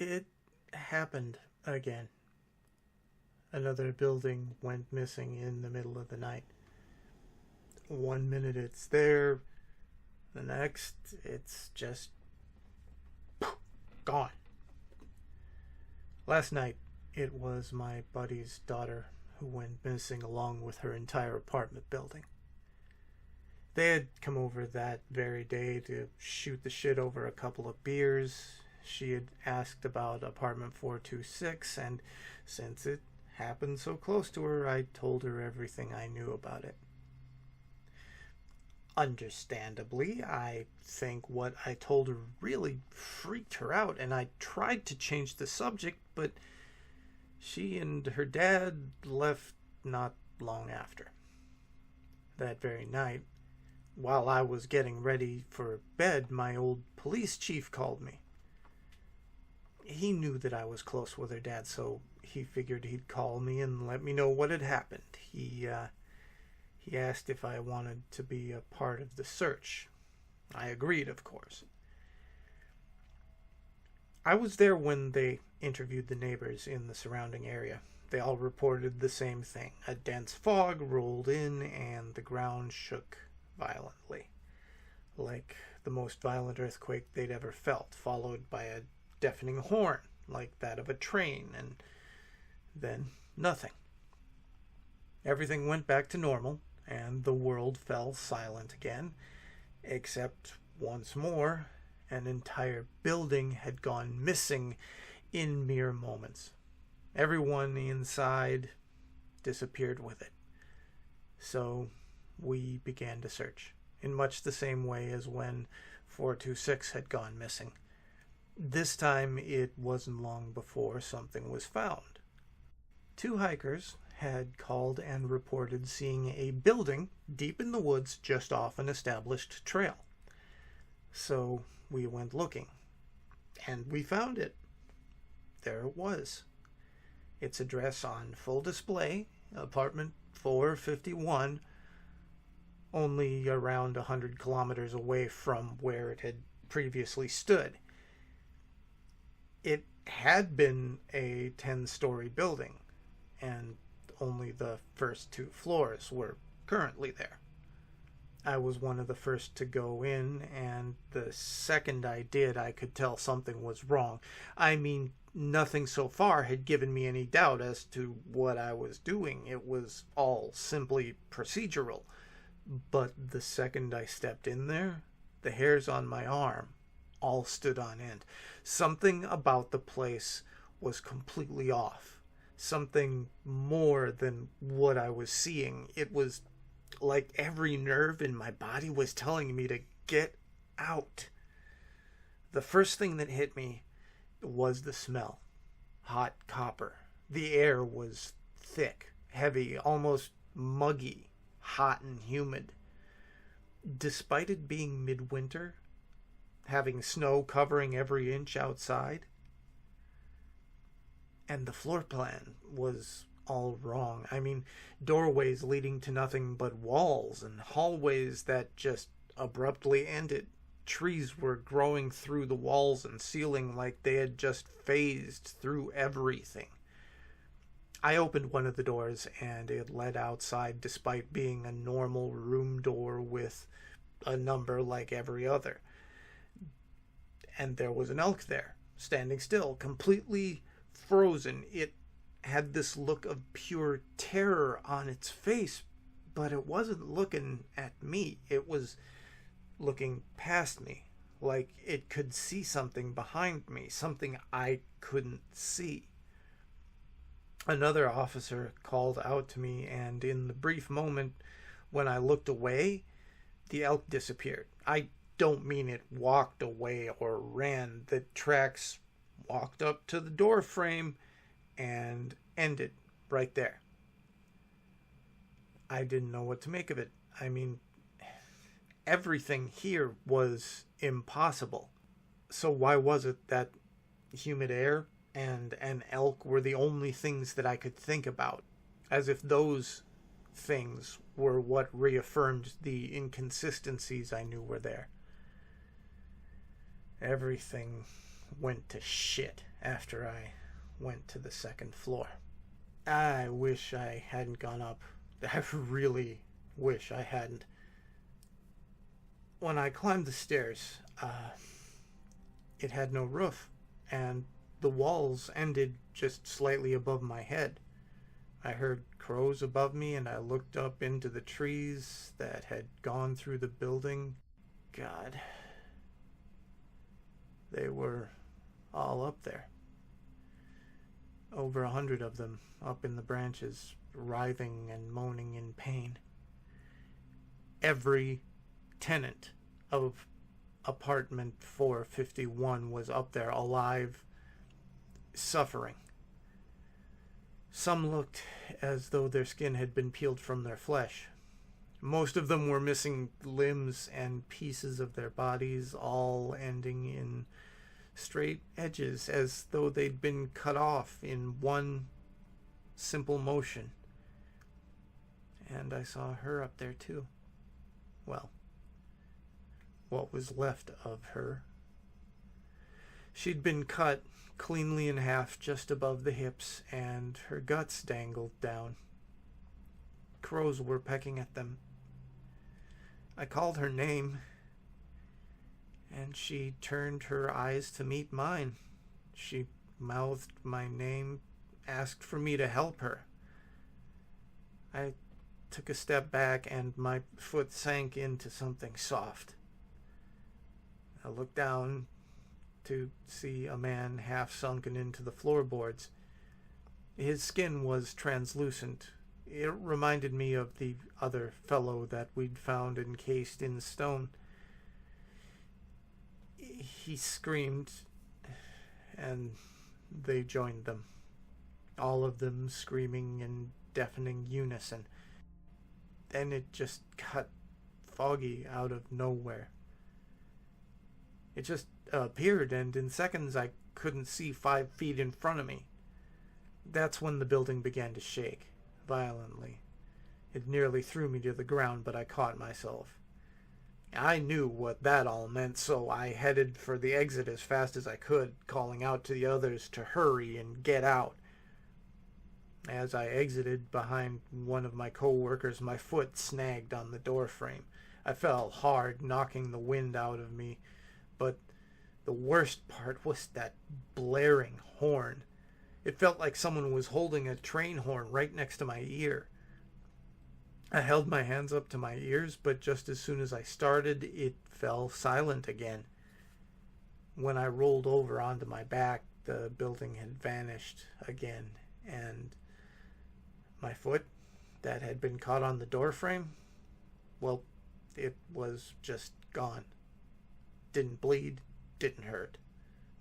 It happened again. Another building went missing in the middle of the night. 1 minute it's there, the next it's just gone. Last night it was my buddy's daughter who went missing along with her entire apartment building. They had come over that very day to shoot the shit over a couple of beers. She had asked about apartment 426, and since it happened so close to her, I told her everything I knew about it. Understandably, I think what I told her really freaked her out, and I tried to change the subject, but she and her dad left not long after. That very night, while I was getting ready for bed, my old police chief called me. He knew that I was close with her dad, so he figured he'd call me and let me know what had happened. He asked if I wanted to be a part of the search. I agreed, of course. I was there when they interviewed the neighbors in the surrounding area. They all reported the same thing. A dense fog rolled in and the ground shook violently, like the most violent earthquake they'd ever felt, followed by a deafening horn like that of a train, and then nothing. Everything went back to normal, and the world fell silent again, except once more an entire building had gone missing in mere moments. Everyone inside disappeared with it. So we began to search, in much the same way as when 426 had gone missing. This time it wasn't long before something was found. 2 hikers had called and reported seeing a building deep in the woods just off an established trail. So we went looking, and we found it. There it was. Its address on full display, apartment 451, only around 100 kilometers away from where it had previously stood. It had been a 10-story building, and only the first 2 floors were currently there. I was one of the first to go in, and the second I did, I could tell something was wrong. I mean, nothing so far had given me any doubt as to what I was doing. It was all simply procedural. But the second I stepped in there, the hairs on my arm all stood on end. Something about the place was completely off. Something more than what I was seeing. It was like every nerve in my body was telling me to get out. The first thing that hit me was the smell. Hot copper. The air was thick, heavy, almost muggy, hot and humid. Despite it being midwinter, having snow covering every inch outside, and the floor plan was all wrong. I mean, doorways leading to nothing but walls, and hallways that just abruptly ended. Trees were growing through the walls and ceiling like they had just phased through everything. I opened one of the doors, and it led outside despite being a normal room door with a number like every other. And there was an elk there, standing still, completely frozen. It had this look of pure terror on its face, but it wasn't looking at me. It was looking past me, like it could see something behind me, something I couldn't see. Another officer called out to me, and in the brief moment when I looked away, the elk disappeared. I don't mean it walked away or ran. The tracks walked up to the door frame and ended right there. I didn't know what to make of it. I mean, everything here was impossible. So why was it that humid air and an elk were the only things that I could think about? As if those things were what reaffirmed the inconsistencies I knew were there. Everything went to shit after I went to the second floor. I wish I hadn't gone up. I really wish I hadn't. When I climbed the stairs, it had no roof, and the walls ended just slightly above my head. I heard crows above me, and I looked up into the trees that had gone through the building. God, they were all up there. Over 100 of them up in the branches, writhing and moaning in pain. Every tenant of apartment 451 was up there, alive, suffering. Some looked as though their skin had been peeled from their flesh. Most of them were missing limbs and pieces of their bodies, all ending in straight edges, as though they'd been cut off in one simple motion. And I saw her up there too. Well, what was left of her. She'd been cut cleanly in half just above the hips, and her guts dangled down. Crows were pecking at them. I called her name, and she turned her eyes to meet mine. She mouthed my name, asked for me to help her. I took a step back, and my foot sank into something soft. I looked down to see a man half sunken into the floorboards. His skin was translucent. It reminded me of the other fellow that we'd found encased in stone. He screamed, and they joined them, all of them screaming in deafening unison. Then it just got foggy out of nowhere. It just appeared, and in seconds I couldn't see 5 feet in front of me. That's when the building began to shake violently. It nearly threw me to the ground, but I caught myself. I knew what that all meant, so I headed for the exit as fast as I could, calling out to the others to hurry and get out. As I exited behind one of my co-workers, my foot snagged on the door frame. I fell hard, knocking the wind out of me. But the worst part was that blaring horn. It felt like someone was holding a train horn right next to my ear. I held my hands up to my ears, but just as soon as I started, it fell silent again. When I rolled over onto my back, the building had vanished again, and my foot that had been caught on the doorframe, well, it was just gone. Didn't bleed, didn't hurt.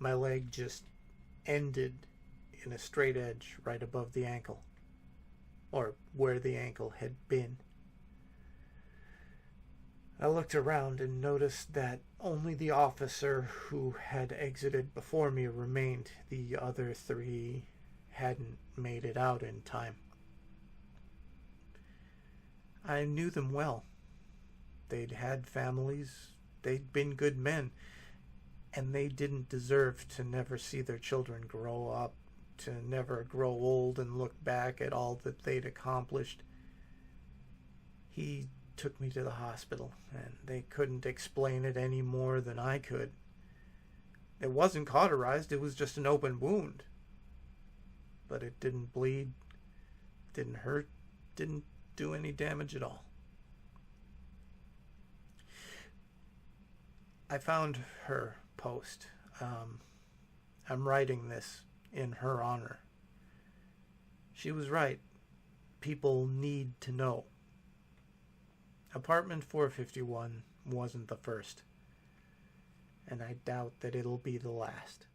My leg just ended in a straight edge right above the ankle, or where the ankle had been. I looked around and noticed that only the officer who had exited before me remained. The other 3 hadn't made it out in time. I knew them well. They'd had families. They'd been good men, and they didn't deserve to never see their children grow up, to never grow old and look back at all that they'd accomplished. He took me to the hospital, and they couldn't explain it any more than I could. It wasn't cauterized, it was just an open wound. But it didn't bleed, didn't hurt, didn't do any damage at all. I found her post. I'm writing this in her honor. She was right. People need to know. Apartment 451 wasn't the first, and I doubt that it'll be the last.